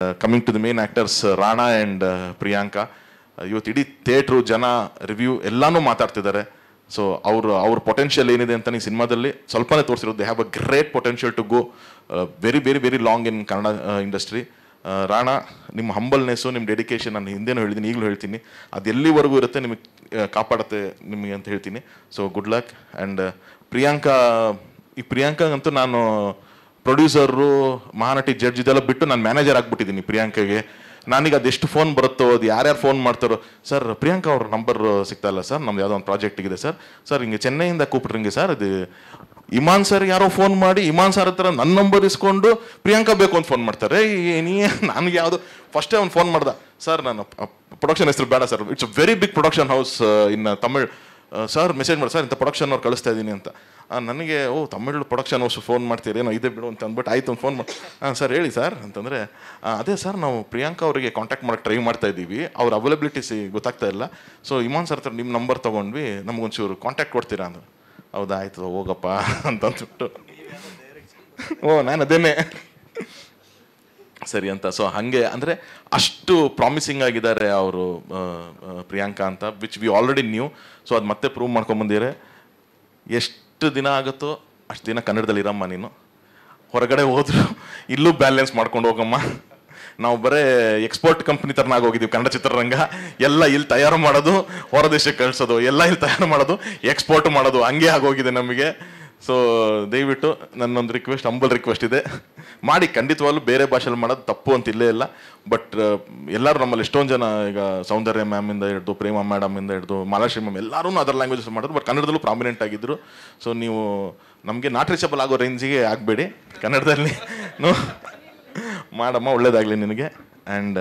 Coming to the main actors Rana and Priyanka, ಇವತ್ತು ಇಡೀ theatre ಜನ ರಿವ್ಯೂ ಎಲ್ಲನೂ ಮಾತಾಡ್ತಿದ್ದಾರೆ. ಸೊ ಅವ್ರ ಪೊಟೆನ್ಷಿಯಲ್ ಏನಿದೆ ಅಂತ ಈ ಸಿನಿಮಾದಲ್ಲಿ ಸ್ವಲ್ಪನೇ ತೋರಿಸಿರೋದು. They have a great potential to go very very very long in Kannada industry. Rana, ನಿಮ್ಮ ಹಂಬಲ್ನೆಸ್ಸು, ನಿಮ್ಮ ಡೆಡಿಕೇಶನ್ ನಾನು ಹಿಂದೆನೂ ಹೇಳಿದ್ದೀನಿ, ಈಗಲೂ ಹೇಳ್ತೀನಿ, ಅದು ಎಲ್ಲಿವರೆಗೂ ಇರುತ್ತೆ ನಿಮಗೆ ಕಾಪಾಡುತ್ತೆ ನಿಮಗೆ ಅಂತ ಹೇಳ್ತೀನಿ. So good luck. ಆ್ಯಂಡ್ ಪ್ರಿಯಾಂಕಾಗಂತೂ ನಾನು ಪ್ರೊಡ್ಯೂಸರು, ಮಹಾನಟಿ, ಜಡ್ಜ್ ಇದೆಲ್ಲ ಬಿಟ್ಟು ನಾನು ಮ್ಯಾನೇಜರ್ ಆಗಿಬಿಟ್ಟಿದ್ದೀನಿ ಪ್ರಿಯಾಂಕಾಗೆ. ನಾನೀಗ ಅದೆಷ್ಟು ಫೋನ್ ಬರುತ್ತೋ, ಅದು ಯಾರ್ಯಾರು ಫೋನ್ ಮಾಡ್ತಾರೋ, ಸರ್ ಪ್ರಿಯಾಂಕಾ ಅವ್ರ ನಂಬರ್ ಸಿಗ್ತಾ ಇಲ್ಲ ಸರ್, ನಮ್ದು ಯಾವುದೋ ಒಂದು ಪ್ರಾಜೆಕ್ಟಿಗಿದೆ ಸರ್ ಹಿಂಗೆ ಚೆನ್ನೈಯಿಂದ ಕೂಪಿಟ್ರಿಂಗೆ ಸರ್, ಅದು ಇಮಾನ್ ಸರ್ ಯಾರೋ ಫೋನ್ ಮಾಡಿ ಇಮಾನ್ ಸರ್ ಹತ್ರ ನನ್ನ ನಂಬರ್ ಇಸ್ಕೊಂಡು ಪ್ರಿಯಾಂಕಾ ಬೇಕು ಅಂತ ಫೋನ್ ಮಾಡ್ತಾರೆ. ನನಗೆ ಯಾವುದು ಫಸ್ಟೇ ಅವ್ನು ಫೋನ್ ಮಾಡ್ದ, ಸರ್ ನಾನು ಪ್ರೊಡಕ್ಷನ್ ಹೆಸರು ಬೇಡ sir, it's a very big production house in Tamil, sir message ಮಾಡಿ ಸರ್ ಇಂಥ ಪ್ರೊಡಕ್ಷನ್ ಅವ್ರು ಕಳಿಸ್ತಾ ಇದ್ದೀನಿ ಅಂತ. ನನಗೆ ತಮಿಳ್ ಪ್ರೊಡಕ್ಷನ್ ಹೌಸ್ ಫೋನ್ ಮಾಡ್ತೀರೇನೋ, ಇದೇ ಬಿಡು ಅಂತ ಅಂದ್ಬಿಟ್ಟು ಆಯ್ತು ಒಂದು ಫೋನ್ ಮಾಡಿ, ಸರ್ ಹೇಳಿ ಸರ್ ಅಂತಂದರೆ, ಅದೇ ಸರ್ ನಾವು ಪ್ರಿಯಾಂಕಾ ಅವರಿಗೆ ಕಾಂಟ್ಯಾಕ್ಟ್ ಮಾಡೋಕ್ಕೆ ಟ್ರೈ ಮಾಡ್ತಾ ಇದ್ದೀವಿ, ಅವ್ರ ಅವೈಲಬಿಲಿಟೀಸ್ ಗೊತ್ತಾಗ್ತಾ ಇಲ್ಲ, ಸೊ ಇಮಾನ್ ಸರ್ ಹತ್ರ ನಿಮ್ಮ ನಂಬರ್ ತೊಗೊಂಡ್ವಿ, ನಮಗೊಂಚೂರು ಕಾಂಟ್ಯಾಕ್ಟ್ ಕೊಡ್ತೀರಾ ಅಂದರು. ಹೌದಾ ಆಯ್ತು ಹೋಗಪ್ಪ ಅಂತಂದ್ಬಿಟ್ಟು ನಾನು ಅದೇನೆ ಸರಿ ಅಂತ. ಸೊ ಹಾಗೆ ಅಂದರೆ ಅಷ್ಟು ಪ್ರಾಮಿಸಿಂಗ್ ಆಗಿದ್ದಾರೆ ಅವರು ಪ್ರಿಯಾಂಕಾ ಅಂತ, which we already new. So ಅದು ಮತ್ತೆ ಪ್ರೂವ್ ಮಾಡ್ಕೊಂಬಂದಿದ್ದಾರೆ. ಎಷ್ಟು ದಿನ ಆಗುತ್ತೋ ಅಷ್ಟು ದಿನ ಕನ್ನಡದಲ್ಲಿ ಇರಮ್ಮ ನೀನು, ಹೊರಗಡೆ ಹೋದ್ರು ಇಲ್ಲೂ ಬ್ಯಾಲೆನ್ಸ್ ಮಾಡ್ಕೊಂಡು ಹೋಗಮ್ಮ. ನಾವು ಬರೀ ಎಕ್ಸ್ಪೋರ್ಟ್ ಕಂಪ್ನಿ ಥರನಾಗಿ ಹೋಗಿದ್ದೀವಿ ಕನ್ನಡ ಚಿತ್ರರಂಗ. ಎಲ್ಲ ಇಲ್ಲಿ ತಯಾರು ಮಾಡೋದು, ಹೊರದೇಶಕ್ಕೆ ಕಳಿಸೋದು, ಎಲ್ಲ ಇಲ್ಲಿ ತಯಾರು ಮಾಡೋದು, ಎಕ್ಸ್ಪೋರ್ಟ್ ಮಾಡೋದು, ಹಂಗೆ ಆಗೋಗಿದೆ ನಮಗೆ. ಸೊ ದಯವಿಟ್ಟು ನನ್ನೊಂದು ರಿಕ್ವೆಸ್ಟ್, ಹಂಬಲ್ ರಿಕ್ವೆಸ್ಟ್ ಇದೆ, ಮಾಡಿ. ಖಂಡಿತವಾಗ್ಲೂ ಬೇರೆ ಭಾಷೆಯಲ್ಲಿ ಮಾಡೋದು ತಪ್ಪು ಅಂತ ಇಲ್ಲೇ ಇಲ್ಲ. ಬಟ್ ಎಲ್ಲರೂ ನಮ್ಮಲ್ಲಿ ಎಷ್ಟೊಂದು ಜನ, ಈಗ ಸೌಂದರ್ಯ ಮ್ಯಾಮಿಂದ ಹಿಡಿದು, ಪ್ರೇಮ ಮೇಡಮಿಂದ ಹಿಡಿದು, ಮಾಲಾಶ್ರೀ ಮ್ಯಾಮ್, ಎಲ್ಲರೂ ಅದರ್ ಲ್ಯಾಂಗ್ವೇಜಸ್ ಮಾಡಿದ್ರು, ಬಟ್ ಕನ್ನಡದಲ್ಲೂ ಪ್ರಾಮಿನೆಂಟ್ ಆಗಿದ್ದರು. ಸೊ ನೀವು ನಮಗೆ ನಾಟ್ ರೀಚಬಲ್ ಆಗೋ ರೇಂಜಿಗೆ ಆಗಬೇಡಿ, ಕನ್ನಡದಲ್ಲಿ ಮಾಡಮ್ಮ, ಒಳ್ಳೇದಾಗಲಿ ನಿನಗೆ. ಆ್ಯಂಡ್